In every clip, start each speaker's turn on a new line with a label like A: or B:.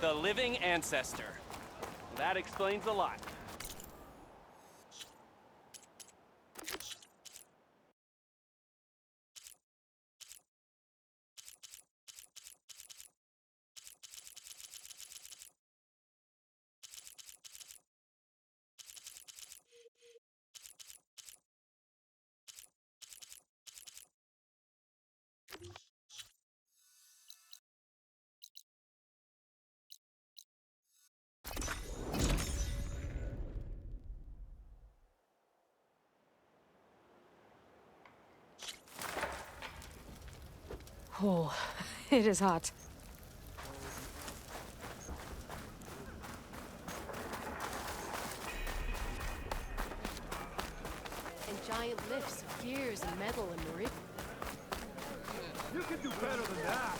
A: The living ancestor. That explains a lot.
B: Oh, it is hot.
C: And giant lifts of gears and metal and marine.
D: You can do better than that.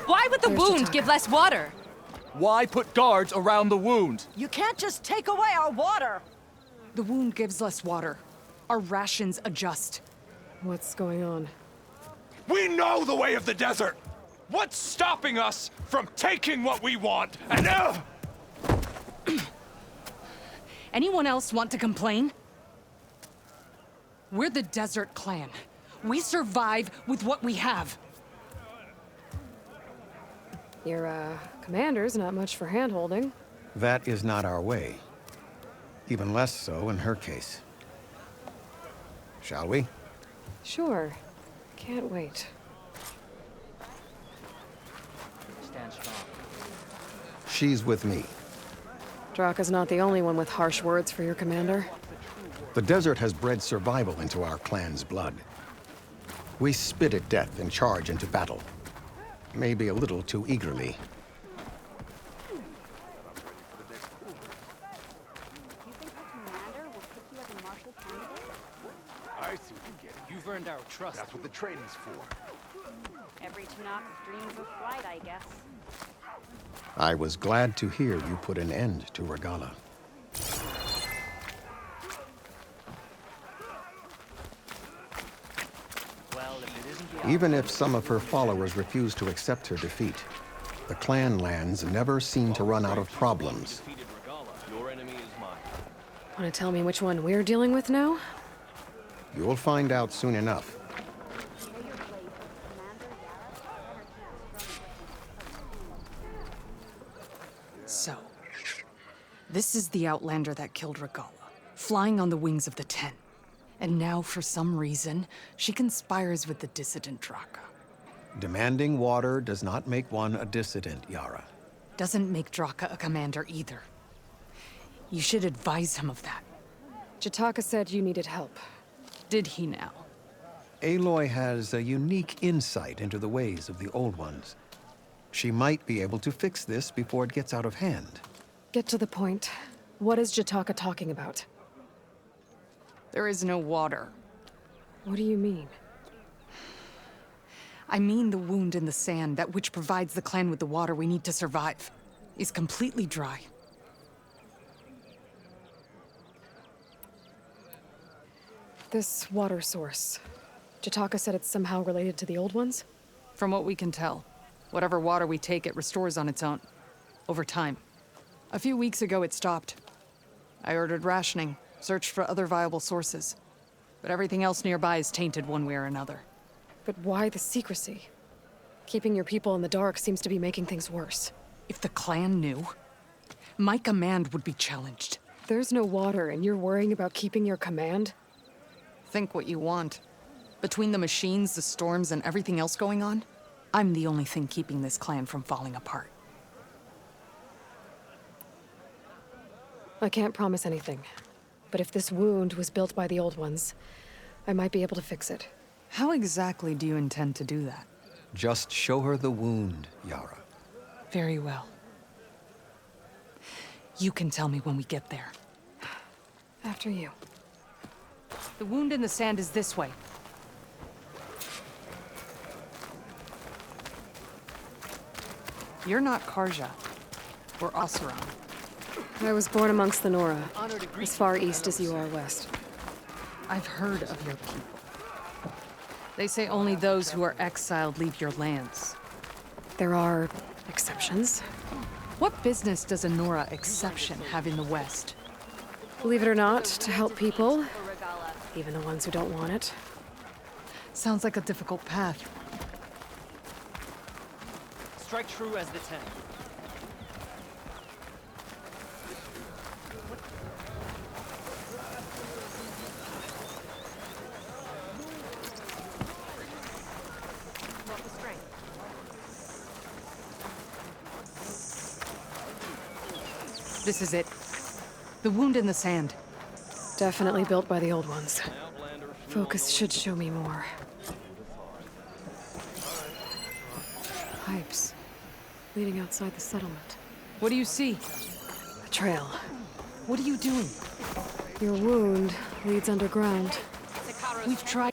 B: Why would the wound give less water?
E: Why put guards around the wound?
F: You can't just take away our water!
B: The wound gives less water. Our rations adjust.
C: What's going on?
E: We know the way of the desert! What's stopping us from taking what we want? And
B: Anyone else want to complain? We're the Desert Clan. We survive with what we have.
C: Your, commander's not much for hand-holding.
G: That is not our way. Even less so in her case. Shall we?
C: Sure. Can't wait.
H: Stand strong.
G: She's with me.
C: Draka's not the only one with harsh words for your commander.
G: The desert has bred survival into our clan's blood. We spit at death and charge into battle. Maybe a little too eagerly.
D: I see what you're getting.
H: You've earned our trust.
D: That's what the training's for.
F: Every Tanakh dreams of flight, I guess.
G: I was glad to hear you put an end to Regala.
H: Well, if it isn't the
G: Even if some of her followers refuse to accept her defeat, the clan lands never seem to run out of problems.
A: Defeated Regala. Your enemy is mine.
C: Want to tell me which one we're dealing with now?
G: You'll find out soon enough.
B: So, this is the Outlander that killed Regala, flying on the wings of the Ten. And now, for some reason, she conspires with the dissident Draka.
G: Demanding water does not make one a dissident, Yara.
B: Doesn't make Draka a commander either. You should advise him of that.
C: Jataka said you needed help.
B: Did he now?
G: Aloy has a unique insight into the ways of the Old Ones. She might be able to fix this before it gets out of hand.
C: Get to the point. What is Jataka talking about?
B: There is no water.
C: What do you mean?
B: I mean the wound in the sand, that which provides the clan with the water we need to survive, is completely dry.
C: This water source. Jataka said it's somehow related to the Old Ones?
B: From what we can tell, whatever water we take, it restores on its own. Over time. A few weeks ago, it stopped. I ordered rationing, searched for other viable sources. But everything else nearby is tainted one way or another.
C: But why the secrecy? Keeping your people in the dark seems to be making things worse.
B: If the clan knew, my command would be challenged.
C: There's no water and you're worrying about keeping your command?
B: Think what you want. Between the machines, the storms, and everything else going on, I'm the only thing keeping this clan from falling apart.
C: I can't promise anything. But if this wound was built by the Old Ones, I might be able to fix it.
B: How exactly do you intend to do that?
G: Just show her the wound, Yara.
B: Very well. You can tell me when we get there.
C: After you.
B: The wound in the sand is this way. You're not Karja, or Oseram.
C: I was born amongst the Nora, as far east as you are west.
B: I've heard of your people. They say only those who are exiled leave your lands.
C: There are exceptions.
B: What business does a Nora exception have in the West?
C: Believe it or not, to help people, even the ones who don't want it.
B: Sounds like a difficult path.
H: Strike true as the 10.
B: This is it. The wound in the sand.
C: Definitely built by the old ones. Focus should show me more. Pipes. Leading outside the settlement.
B: What do you see?
C: A trail.
B: What are you doing?
C: Your wound leads underground.
B: We've tried.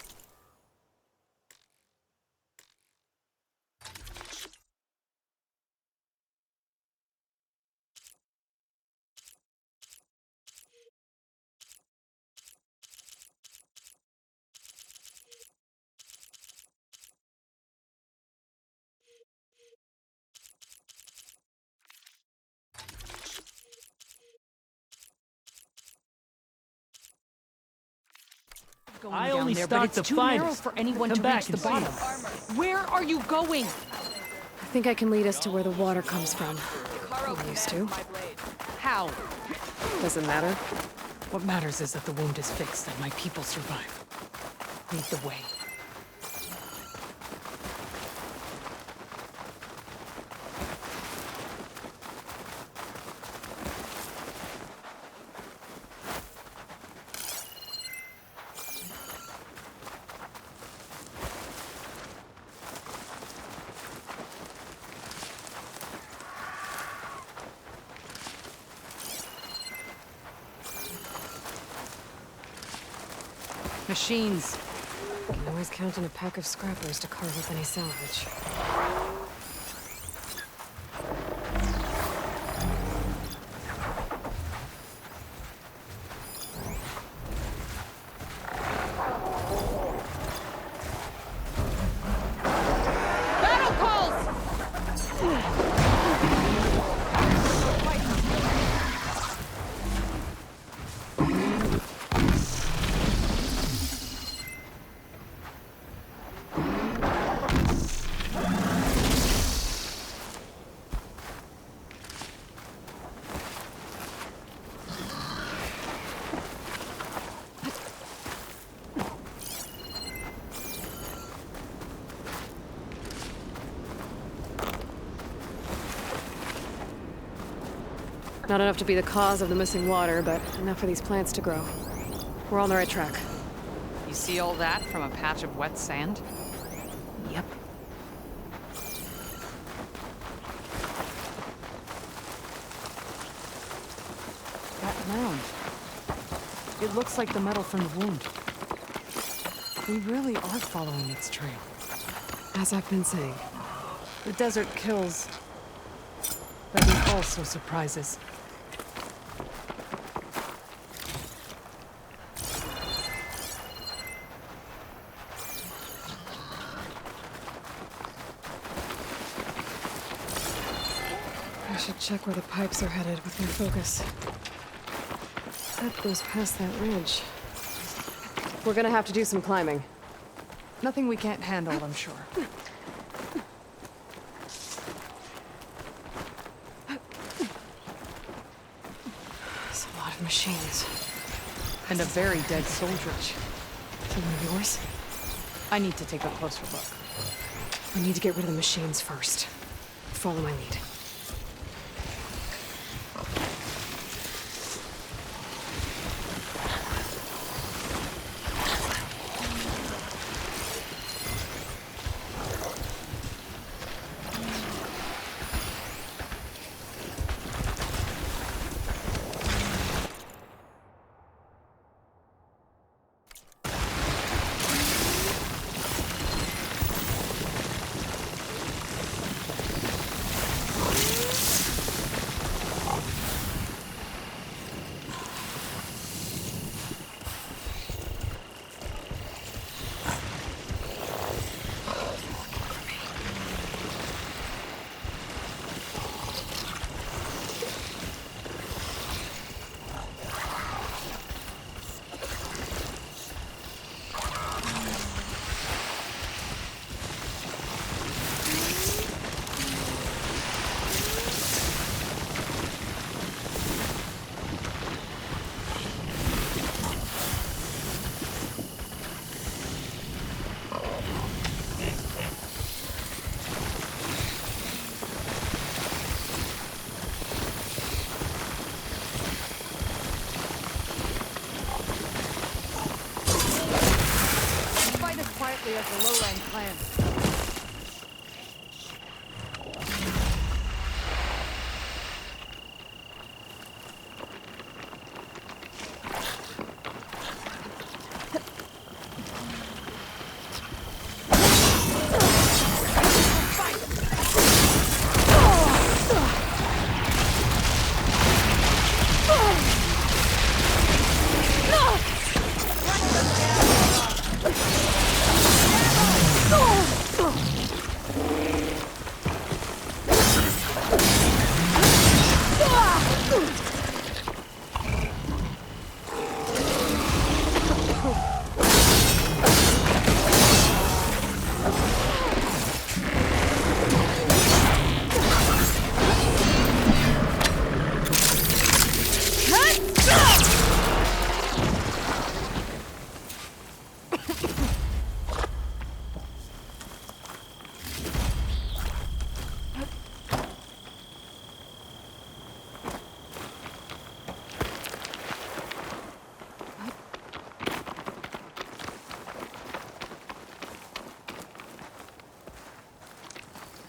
H: I
B: down
H: only
B: there, but
H: stocked
B: it's
H: the
B: too narrow
H: finest.
B: for anyone
H: Come
B: to
H: back
B: reach the
H: and see.
B: bottom. Where are you going?
C: I think I can lead us to where the water comes from. I'm used to.
B: How?
C: Doesn't matter.
B: What matters is that the wound is fixed and my people survive. Lead the way. Machines.
C: Can always count on a pack of scrappers to carve up any salvage.
B: Battle calls!
C: Not enough to be the cause of the missing water, but enough for these plants to grow. We're on the right track.
B: You see all that from a patch of wet sand?
C: Yep.
B: That mound. It looks like the metal from the wound. We really are following its trail.
C: As I've been saying.
B: The desert kills, but it also surprises.
C: I should check where the pipes are headed with my focus. That goes past that ridge. We're gonna have to do some climbing.
B: Nothing we can't handle, I'm sure.
C: There's a lot of machines.
B: And a very dead soldier.
C: One of yours?
B: I need to take a closer look.
C: We need to get rid of the machines first. Follow my lead.
B: Same plan.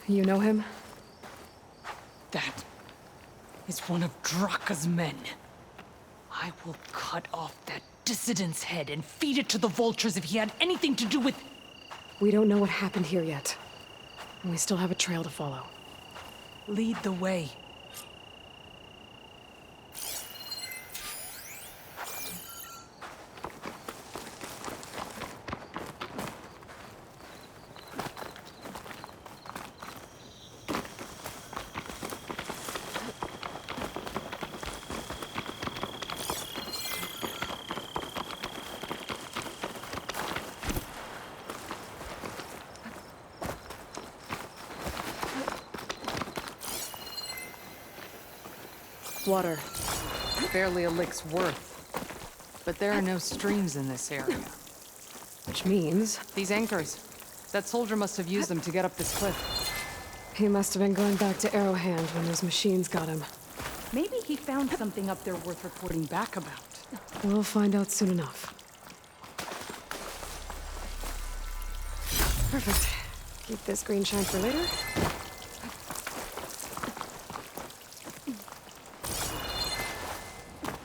C: You know him?
B: That is one of Draka's men. I will cut off that dissident's head and feed it to the vultures if he had anything to do with...
C: We don't know what happened here yet. And we still have a trail to follow.
B: Lead the way.
C: Water.
B: Barely a lick's worth. But there are no streams in this area.
C: Which means
B: These anchors. That soldier must have used them to get up this cliff.
C: he must have been going back to Arrowhand when those machines got him.
B: Maybe he found something up there worth reporting back about.
C: We'll find out soon enough. Perfect. Keep this green shine for later.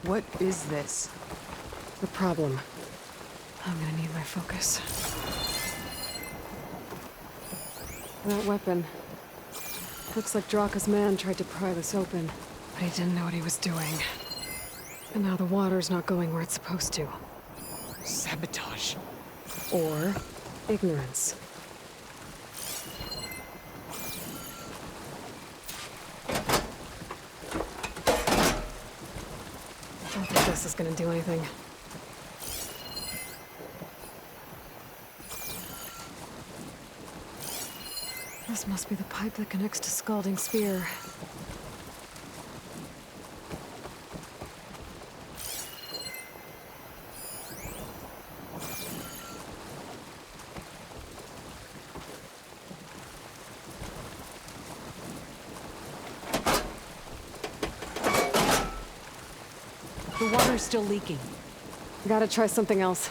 B: What is this?
C: The problem. I'm gonna need my focus. That weapon. Looks like Draka's man tried to pry this open, but he didn't know what he was doing. And now the water's not going where it's supposed to.
B: Sabotage.
C: Or ignorance. I don't think this is gonna do anything. This must be the pipe that connects to Scalding Spear.
B: The water's still leaking.
C: Gotta try something else.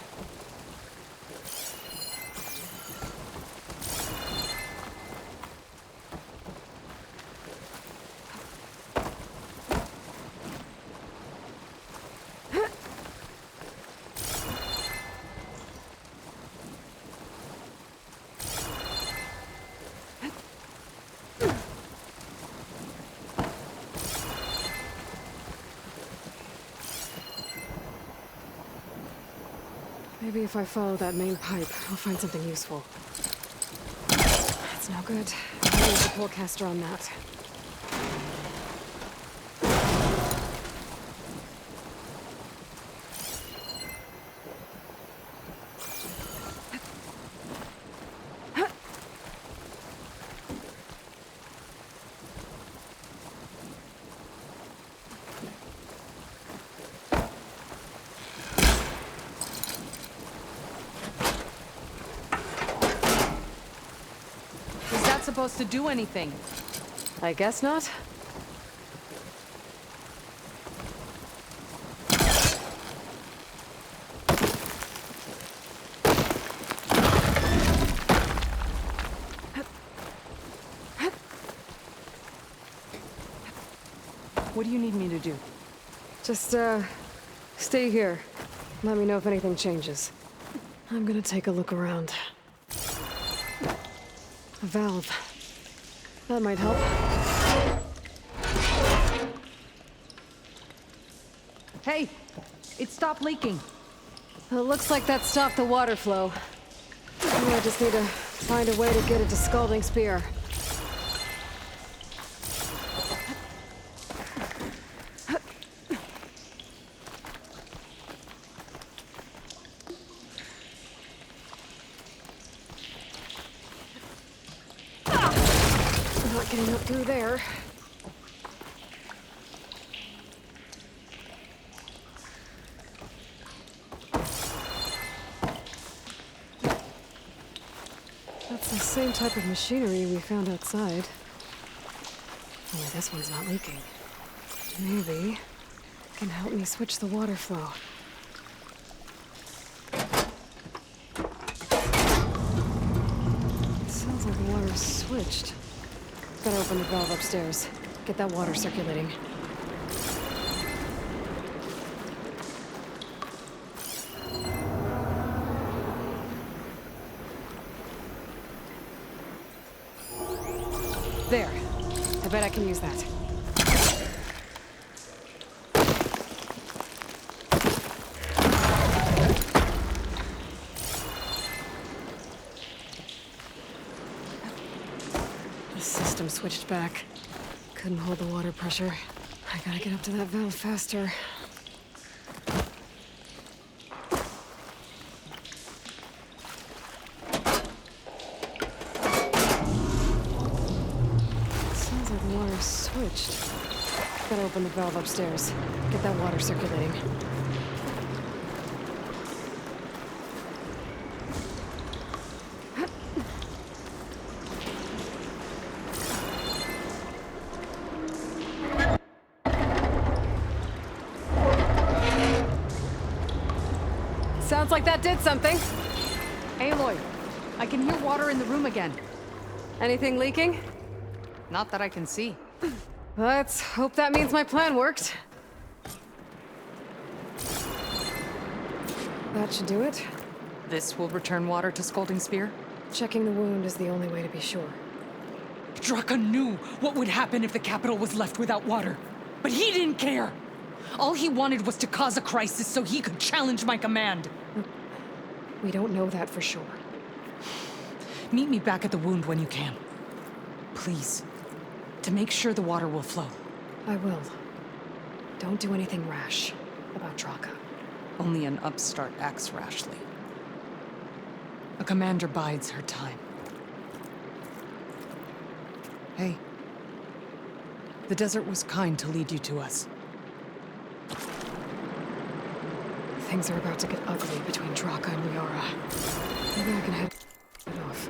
C: Maybe if I follow that main pipe, I'll find something useful. That's no good. I'll use the pullcaster on that.
B: Is that supposed to do anything?
C: I guess not.
B: What do you need me to do?
C: Just, stay here. Let me know if anything changes. I'm gonna take a look around. A valve. That might help.
B: Hey! It stopped leaking.
C: It looks like that stopped the water flow. I just need to find a way to get it to Scalding Spear. Not getting up through there. That's the same type of machinery we found outside. Only this one's not leaking. Maybe it can help me switch the water flow. It sounds like the water's switched. Gotta open the valve upstairs. Get that water circulating. There. I bet I can use that. The system switched back. Couldn't hold the water pressure. I gotta get up to that valve faster. Sounds like the water's switched. Gotta open the valve upstairs. Get that water circulating. Sounds like that did something.
B: Aloy, I can hear water in the room again.
C: Anything leaking?
B: Not that I can see.
C: Let's hope that means my plan worked. That should do it.
B: This will return water to Scalding Spear?
C: Checking the wound is the only way to be sure.
B: Draka knew what would happen if the capital was left without water. But he didn't care! All he wanted was to cause a crisis so he could challenge my command.
C: We don't know that for sure.
B: Meet me back at the wound when you can. Please. To make sure the water will flow.
C: I will. Don't do anything rash about Draka.
B: Only an upstart acts rashly. A commander bides her time. Hey. The desert was kind to lead you to us.
C: Things are about to get ugly between Draka and Riara. Maybe I can head it off.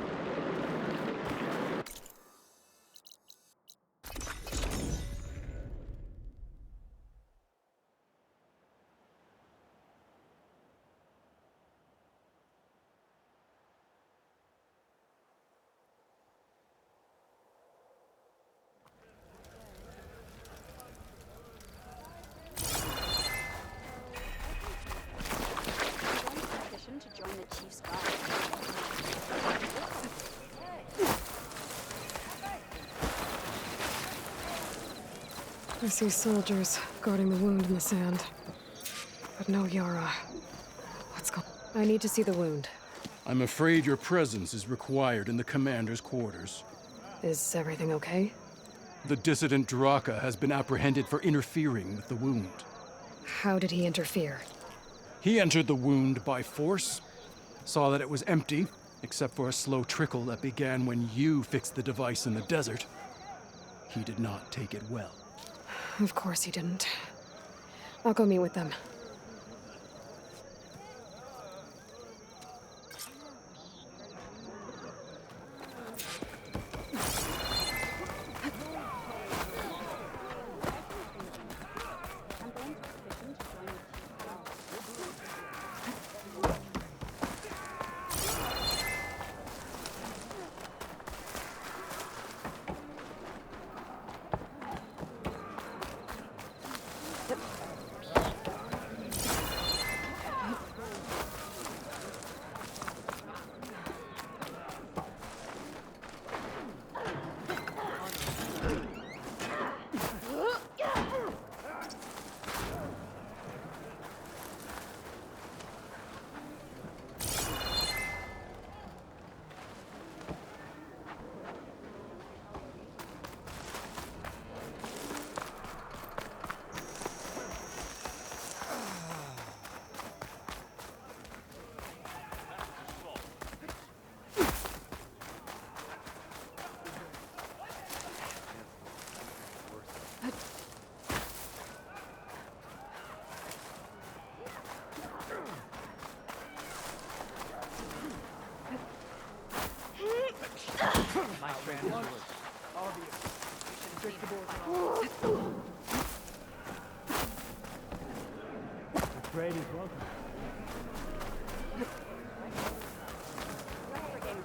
F: Petition to join the Chief's Guard.
C: I see soldiers guarding the wound in the sand. But no Yara. What's going on? I need to see the wound.
I: I'm afraid your presence is required in the commander's quarters.
C: Is everything okay?
I: The dissident Draka has been apprehended for interfering with the wound.
C: How did he interfere?
I: He entered the wound by force, saw that it was empty, except for a slow trickle that began when you fixed the device in the desert. He did not take it well.
C: Of course he didn't. I'll go meet with them.
H: My strand is yours.
D: Brady's welcome.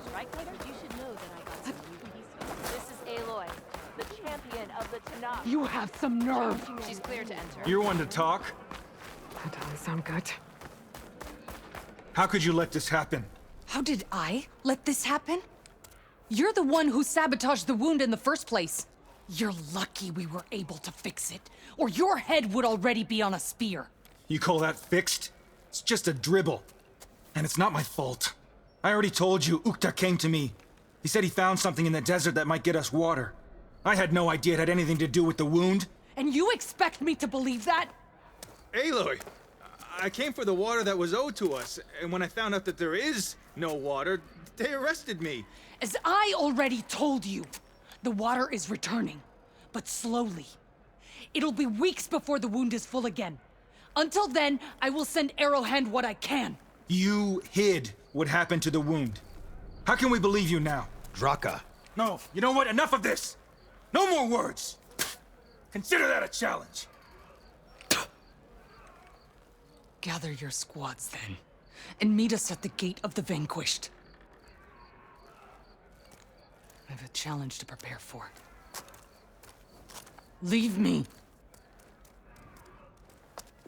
F: Strike leader? You should know that I got some new pieces. This is Aloy, the champion of the Tanakh.
B: You have some nerve!
F: She's clear to enter.
E: You're one to talk?
C: That doesn't sound good.
E: How could you let this happen?
B: How did I let this happen? You're the one who sabotaged the wound in the first place. You're lucky we were able to fix it, or your head would already be on a spear.
E: You call that fixed? It's just a dribble. And it's not my fault. I already told you, Ukta came to me. He said he found something in the desert that might get us water. I had no idea it had anything to do with the wound.
B: And you expect me to believe that?
J: Aloy, I came for the water that was owed to us, and when I found out that there is no water, they arrested me.
B: As I already told you, the water is returning, but slowly. It'll be weeks before the wound is full again. Until then, I will send Arrowhand what I can.
E: You hid what happened to the wound. How can we believe you now?
G: Draka,
E: No, you know what? Enough of this! No more words! Consider that a challenge.
B: Gather your squads then, and meet us at the Gate of the Vanquished. I have a challenge to prepare for. Leave me.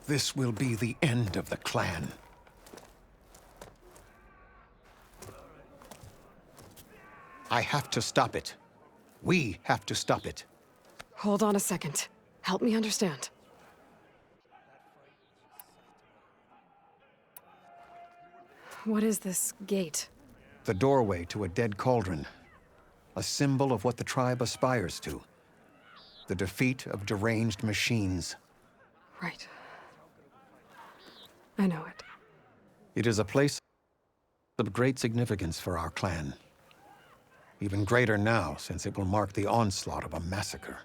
G: this will be the end of the clan. I have to stop it. We have to stop it.
C: Hold on a second. Help me understand. What is this gate?
G: The doorway to a dead cauldron. A symbol of what the tribe aspires to. The defeat of deranged machines.
C: Right. I know it.
G: It is a place of great significance for our clan. Even greater now, since it will mark the onslaught of a massacre.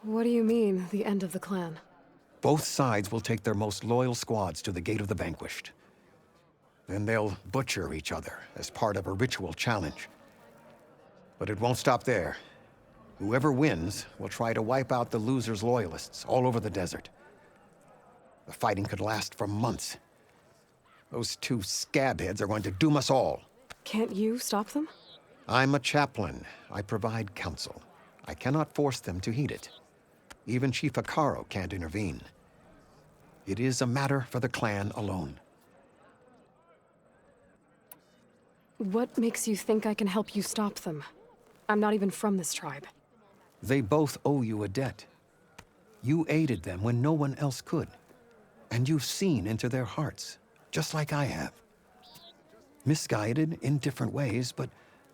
C: What do you mean, the end of the clan?
G: Both sides will take their most loyal squads to the Gate of the Vanquished. Then they'll butcher each other as part of a ritual challenge. But it won't stop there. Whoever wins will try to wipe out the loser's loyalists all over the desert. The fighting could last for months. Those two scabheads are going to doom us all.
C: Can't you stop them?
G: I'm a chaplain. I provide counsel. I cannot force them to heed it. Even Chief Akaro can't intervene. It is a matter for the clan alone.
C: What makes you think I can help you stop them? I'm not even from this tribe.
G: They both owe you a debt. You aided them when no one else could. And you've seen into their hearts, just like I have. Misguided in different ways, but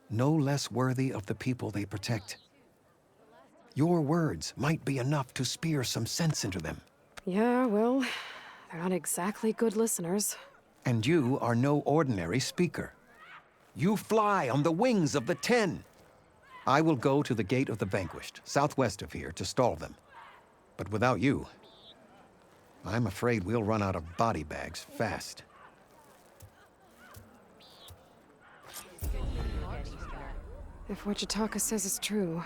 G: no less worthy of the people they protect. Your words might be enough to spear some sense into them.
C: Yeah, well, they're not exactly good listeners.
G: And you are no ordinary speaker. You fly on the wings of the 10. I will go to the Gate of the Vanquished, southwest of here, to stall them. But without you, I'm afraid we'll run out of body bags fast.
C: If what Jataka says is true,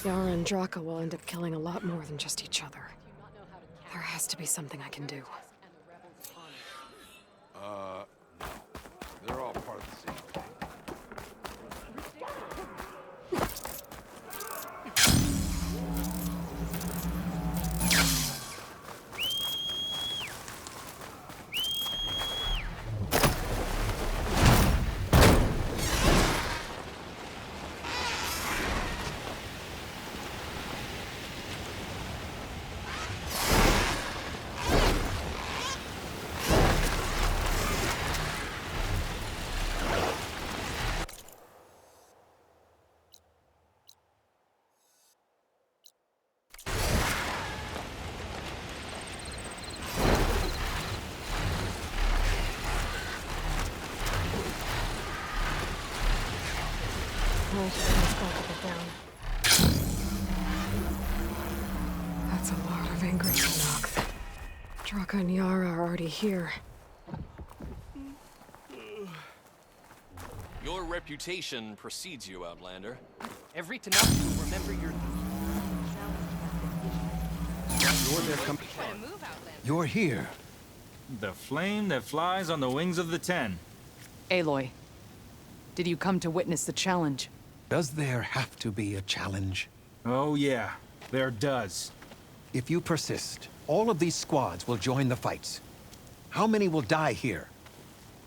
C: Yara and Draka will end up killing a lot more than just each other. There has to be something I can do.
D: No. They're all part of the same thing.
C: Right, let's go to get down. That's a lot of angry Tanakh. Draka and Yara are already here.
K: Your reputation precedes you, Outlander.
H: Every Tanakh will remember your...
G: You're their You're here.
E: The flame that flies on the wings of the Ten.
B: Aloy, did you come to witness the challenge?
G: Does there have to be a challenge?
E: Oh yeah, there does.
G: If you persist, all of these squads will join the fights. How many will die here?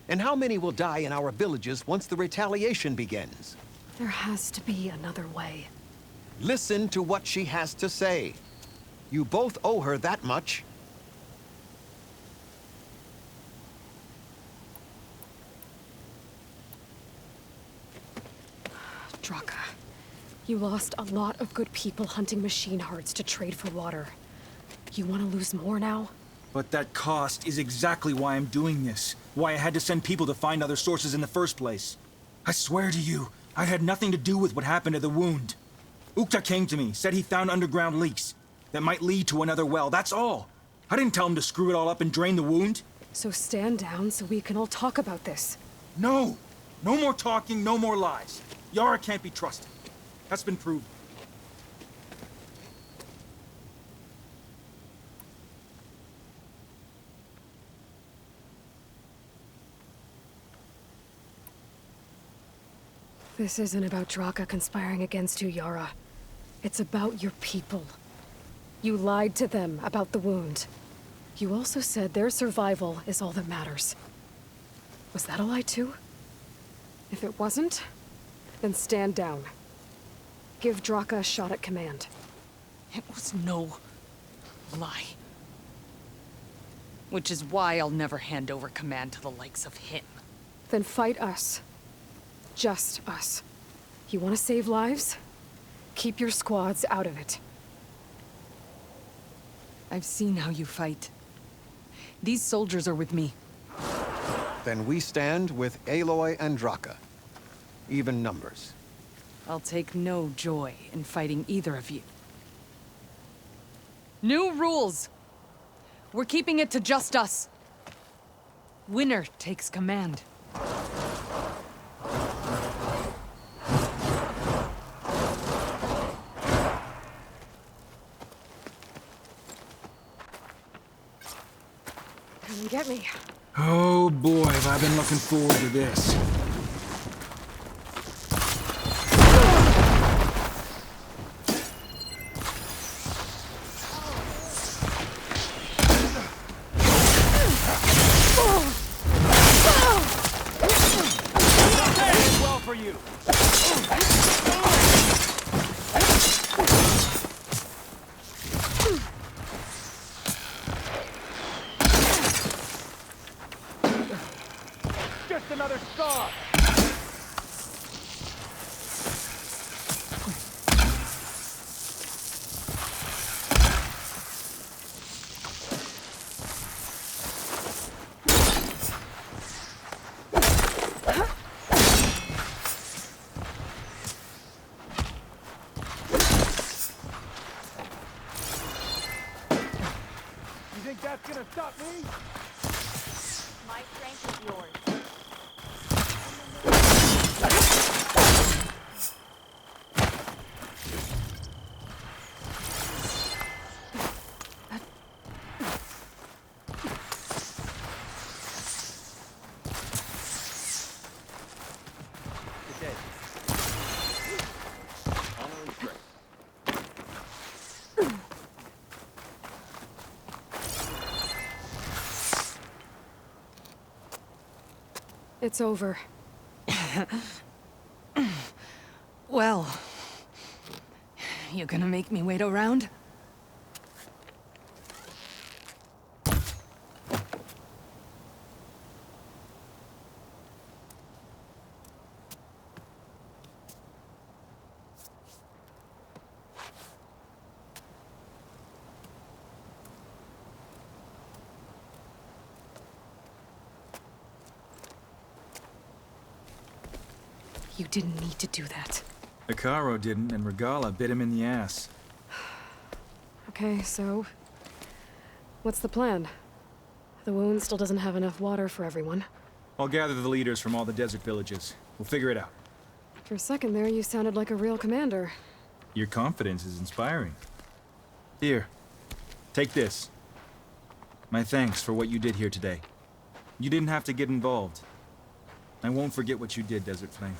G: And how many will die in our villages once the retaliation begins?
C: There has to be another way.
G: Listen to what she has to say. You both owe her that much.
C: Draka, you lost a lot of good people hunting machine hearts to trade for water. You want to lose more now?
E: But that cost is exactly why I'm doing this. Why I had to send people to find other sources in the first place. I swear to you, I had nothing to do with what happened to the wound. Ukta came to me, said he found underground leaks that might lead to another well, that's all. I didn't tell him to screw it all up and drain the wound.
C: So stand down so we can all talk about this.
E: No! No more talking, no more lies. Yara can't be trusted. That's been proven.
C: This isn't about Draka conspiring against you, Yara. It's about your people. You lied to them about the wound. You also said their survival is all that matters. Was that a lie too? If it wasn't, then stand down. Give Draka a shot at command.
B: It was no lie. Which is why I'll never hand over command to the likes of him.
C: Then fight us. Just us. You want to save lives? Keep your squads out of it.
B: I've seen how you fight. These soldiers are with me.
G: Then we stand with Aloy and Draka. Even numbers.
B: I'll take no joy in fighting either of you. New rules! We're keeping it to just us. Winner takes command.
C: Come get me.
E: Oh boy, have I been looking forward to this.
A: Well for you. Just another scar. You think that's gonna stop me?
F: My strength is yours.
K: Good day. Honor and strength.
C: It's over.
B: Well, you gonna make me wait around?
C: You didn't need to do that.
E: Ikaro didn't, and Regala bit him in the ass.
C: Okay, so... what's the plan? The wound still doesn't have enough water for everyone.
E: I'll gather the leaders from all the desert villages. We'll figure it out.
C: For a second there, you sounded like a real commander.
E: Your confidence is inspiring. Here, take this. My thanks for what you did here today. You didn't have to get involved. I won't forget what you did, Desert Flame.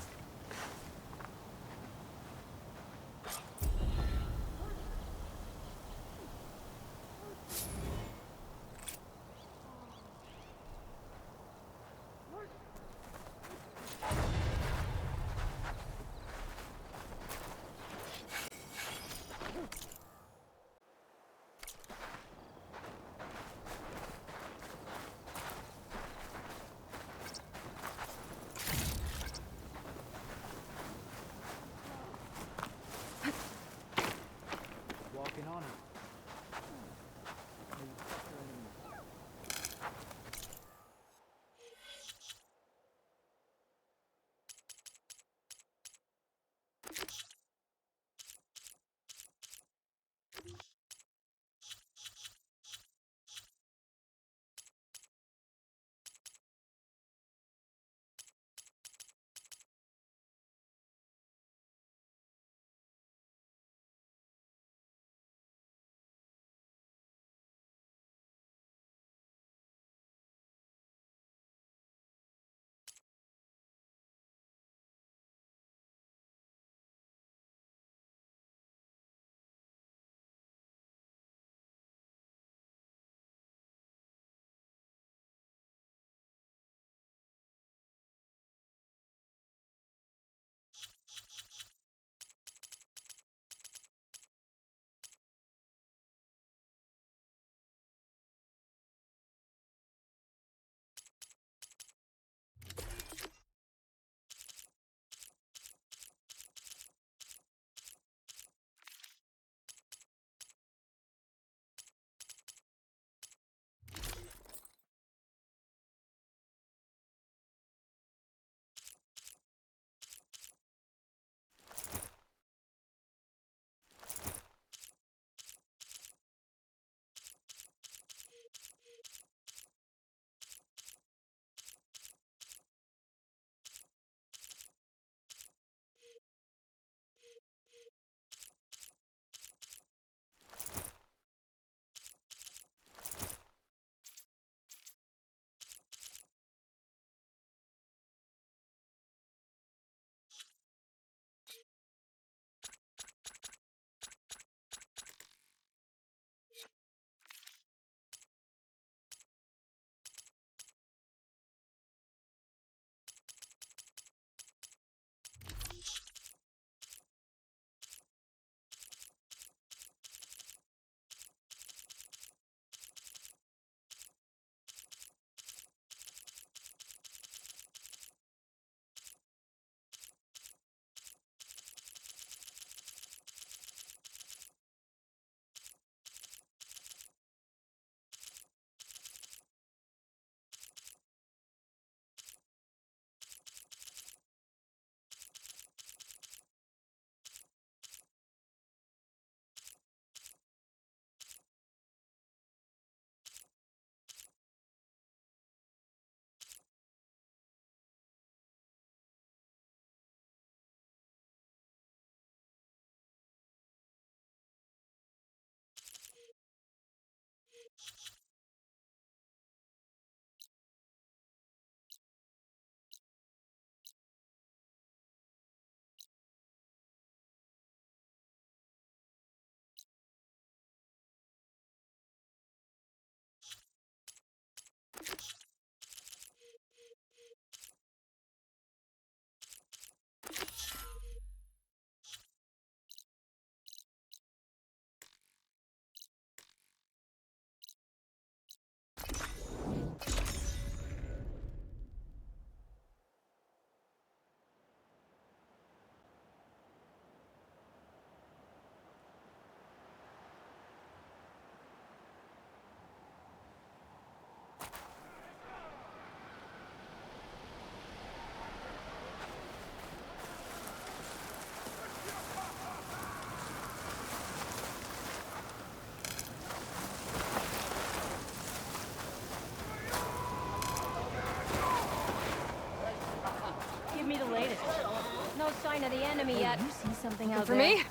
F: No sign of the enemy yet. You see something out
C: For
F: there?
C: me?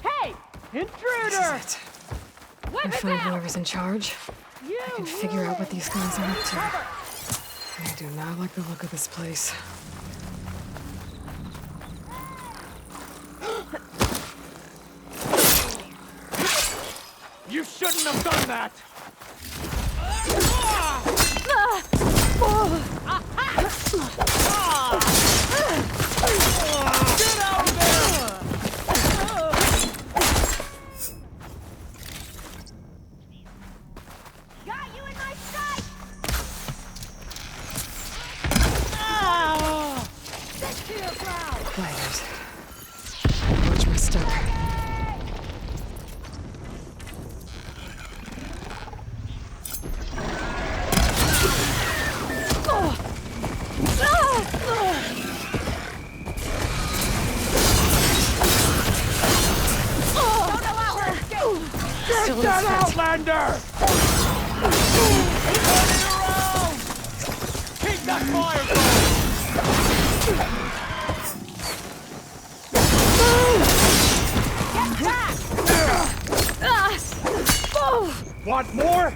F: Hey! Intruder!
C: This is it.
F: Whip
C: I
F: it
C: find
F: down!
C: whoever's in charge.
F: You
C: I can figure out what these guys are up to.
F: cover!
C: I do not like the look of this place.
H: You shouldn't have done that! Get out of there!
F: Got you in my sight! Stick to your ground!
C: Fighters. Watch my step.
H: Get that Outlander! Keep that fire going! Want more?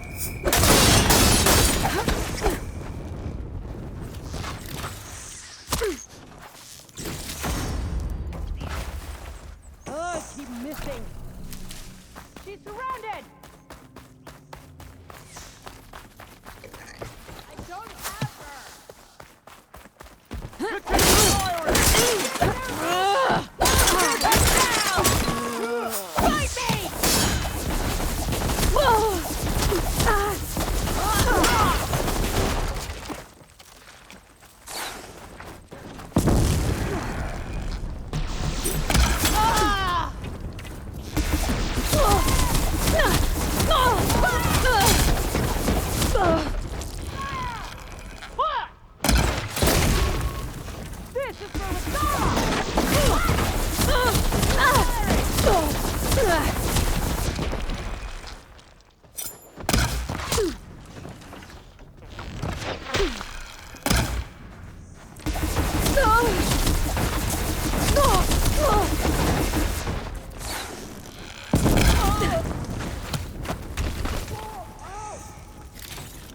F: I keep missing. She's surrounded! I don't have her! Fight me! This is for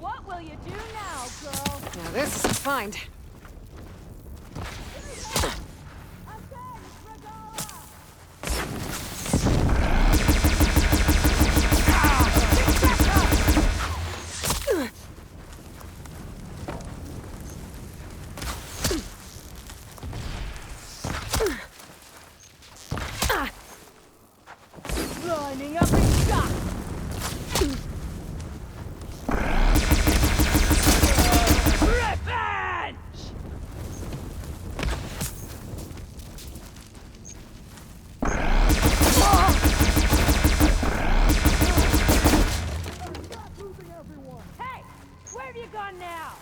F: What will you do now, girl?
C: Now this is a find.
F: Lining up and shot! Revenge! Hey! Where have you gone now?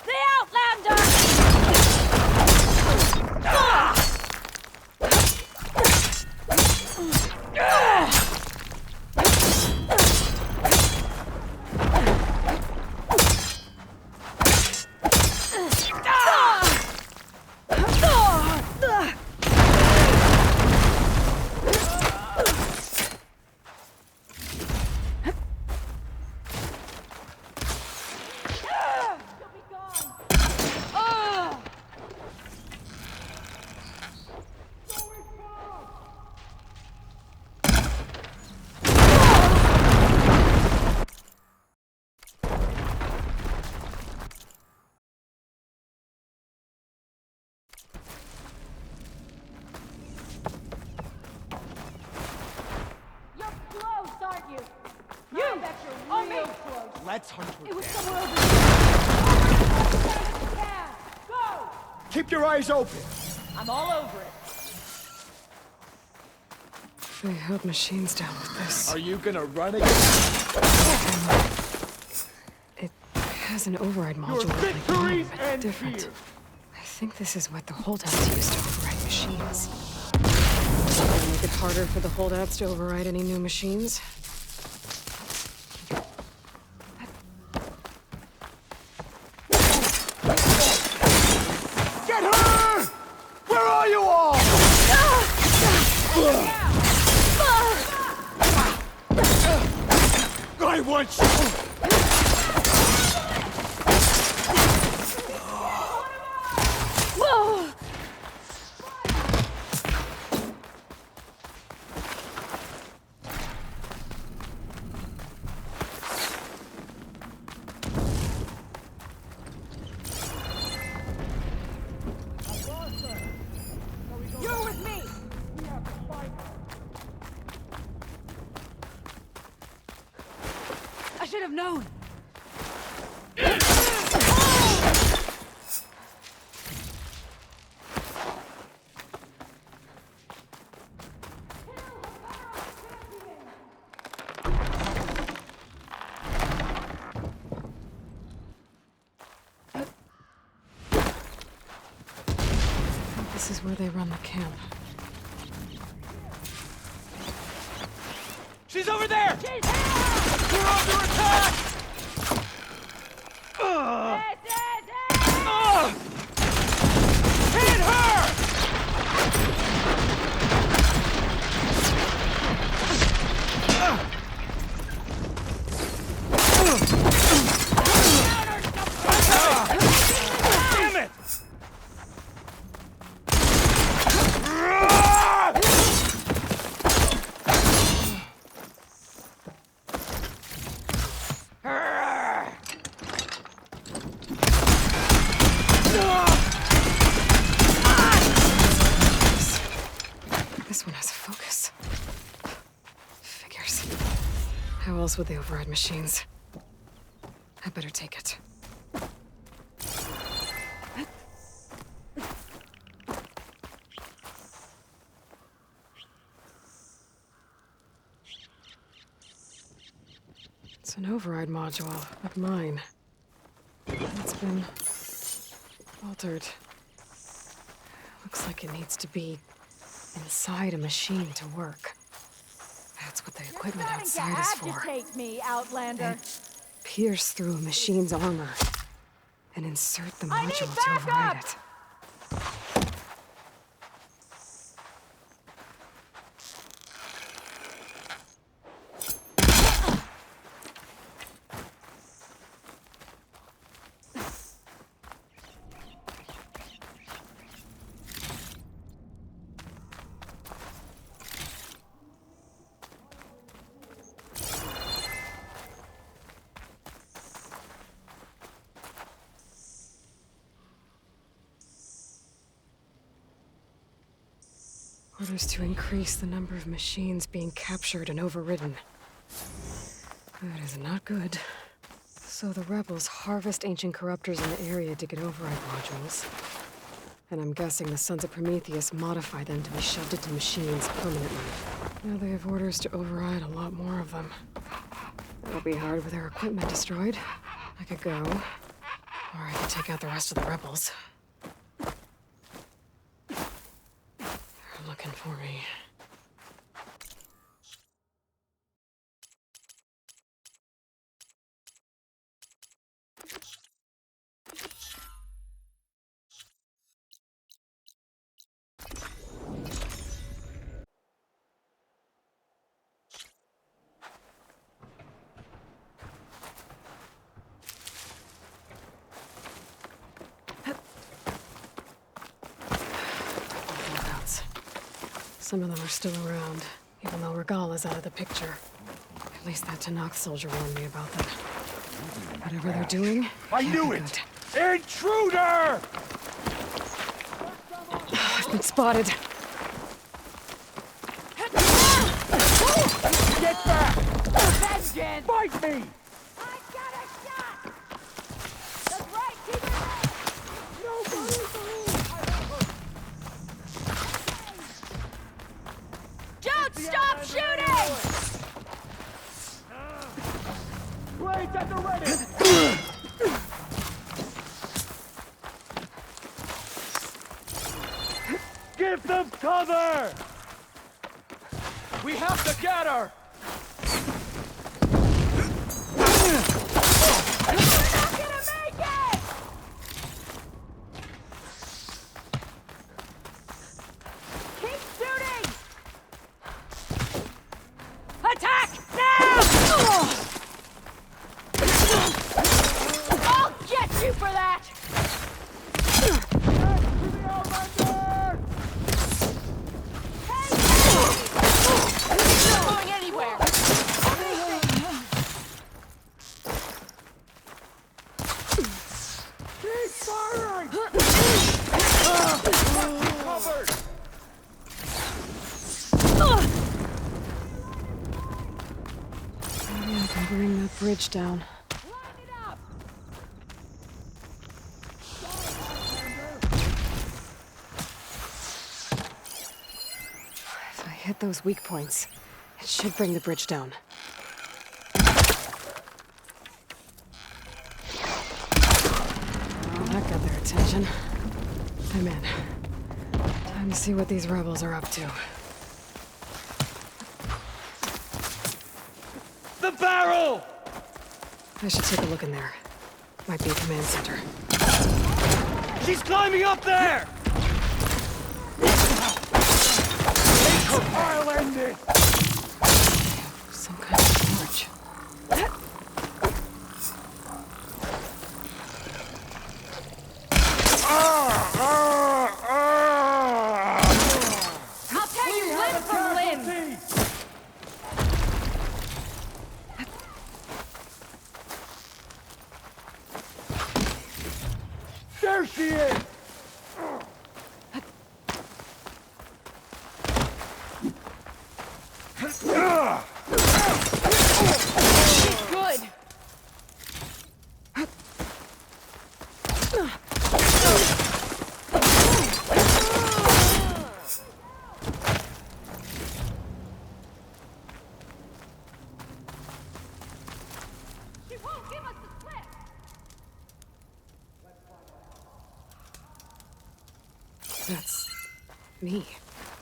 F: The Outlander! She'll be gone! You're close, aren't you? You! I bet you're real close.
H: Let's hunt her
F: It was
H: down.
F: somewhere over there. Go!
H: Keep your eyes open!
F: I'm all over it.
C: They held machines down with this.
H: Are you gonna run again?
C: It has an override module like
H: victories
C: mine, but
H: end
C: different.
H: here.
C: I think this is what the holdouts use to override machines. Gonna make it harder for the holdouts to override any new machines.
H: Get her! Where are you all? I want you!
F: You're with me! I should have known!
C: This is where they run the camp.
A: She's over there! We're under attack! Hit her! Damn it!
C: This one has a focus. Figures. How else would they override machines? I better take it. It's an override module, like mine. It's been altered. Looks like it needs to be inside a machine to work. That's what the equipment outside is for.
F: Agitate me, Outlander.
C: Pierce through a machine's armor and insert the
F: I need
C: module to override
F: backup!
C: it. Orders to increase the number of machines being captured and overridden. That is not good. So the rebels harvest ancient corruptors in the area to get override modules. And I'm guessing the Sons of Prometheus modify them to be shoved into machines permanently. Now they have orders to override a lot more of them. That'll be hard with their equipment destroyed. I could go, or I could take out the rest of the rebels. They're looking for me. Some of them are still around, even though Regal is out of the picture. At least that Tanakh soldier warned me about them. Whatever they're doing,
H: I knew it! Intruder!
C: I've been spotted.
H: Get back!
F: Vengeance!
H: Fight me!
F: I got a shot! That's right, keep it Don't stop shooting!
H: Blades at the ready! Cover! We have to get her!
F: Attack! Now! I'll get you for that! Not going anywhere!
H: Keep firing! Covered!
C: Maybe I can bring that bridge down. If I hit those weak points, it should bring the bridge down. Well, that got their attention. I'm in. Time to see what these rebels are up to.
H: The barrel!
C: I should take a look in there. Might be a command center.
H: She's climbing up there! Make her pile ended!
C: Some kind of torch.
F: I'll tear you limb from limb!
H: There she is!
F: She's good! She won't give us the slip!
C: That's me.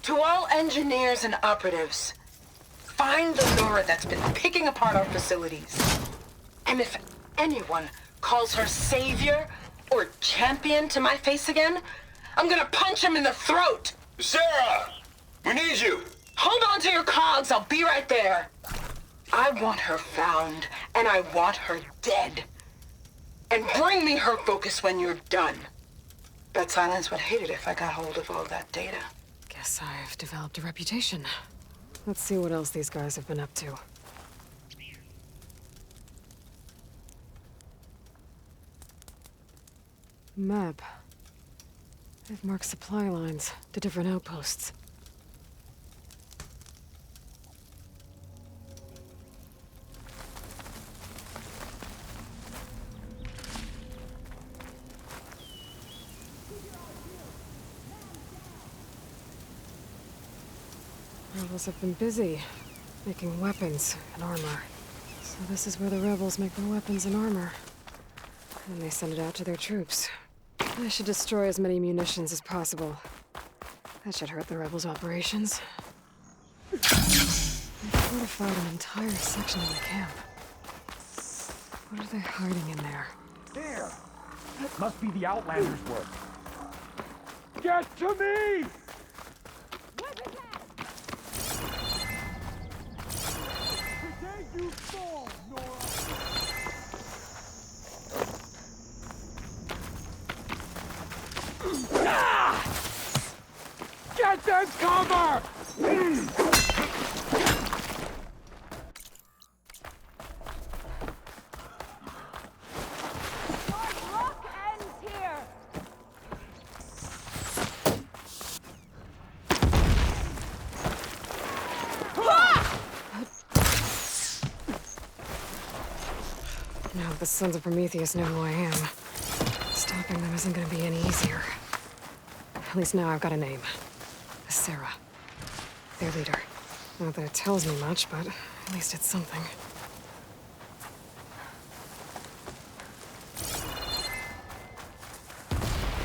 L: To all engineers and operatives, find the Nora that's been picking apart our facilities. And if anyone calls her savior or champion to my face again, I'm gonna punch him in the throat.
H: Sarah! We need you!
L: Hold on to your cogs, I'll be right there. I want her found, and I want her dead. And bring me her focus when you're done. Bet Silence would hate it if I got hold of all that data.
C: Guess I've developed a reputation. Let's see what else these guys have been up to. Map. They've marked supply lines to different outposts. Rebels have been busy, making weapons and armor. So this is where the rebels make their weapons and armor. And they send it out to their troops. I should destroy as many munitions as possible. That should hurt the rebels' operations. They fortified an entire section of the camp. What are they hiding in there?
H: There! Must be the Outlanders' work. Get to me! Today you fall, Nora! Get them cover!
F: Luck ends here!
C: Now the Sons of Prometheus know who I am. Stopping them isn't gonna be any easier. At least now I've got a name. Sarah. Their leader. Not that it tells me much, but at least it's something.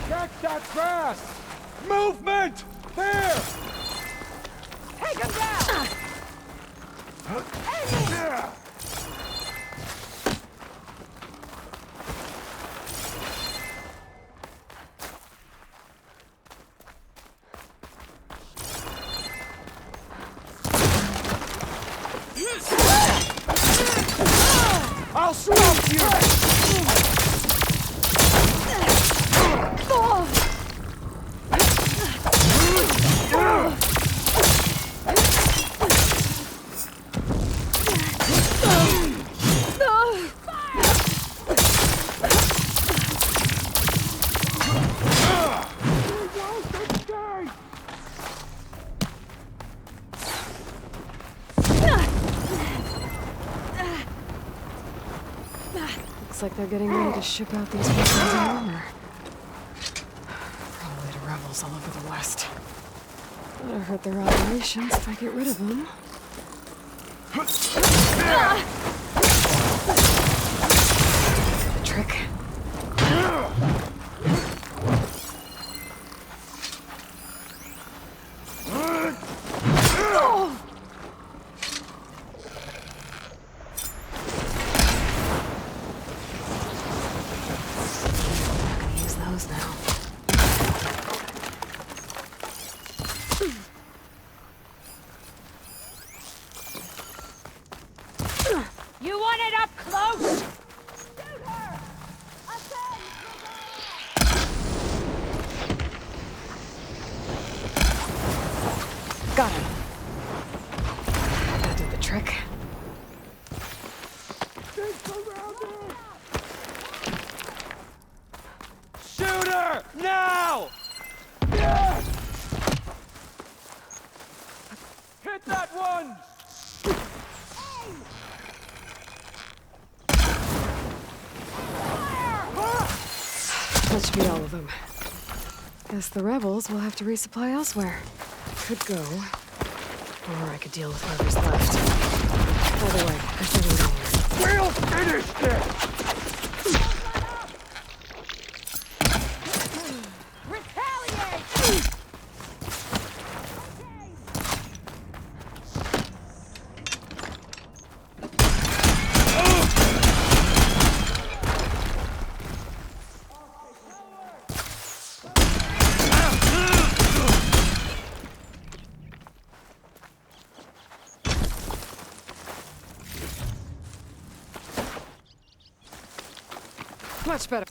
H: Check that grass! Movement! There!
C: Looks like they're getting ready to ship out these weapons and armor. Probably to rebels all over the West. That'll hurt their operations if I get rid of them. The trick.
F: You want it up close?
C: Got him. That did the trick.
A: Shoot her! Now!
H: Hit that one!
C: That should be all of them. Guess the rebels will have to resupply elsewhere. Could go. Or I could deal with whoever's left. By the way, there's nothing down here.
H: We'll finish this!
B: Much better.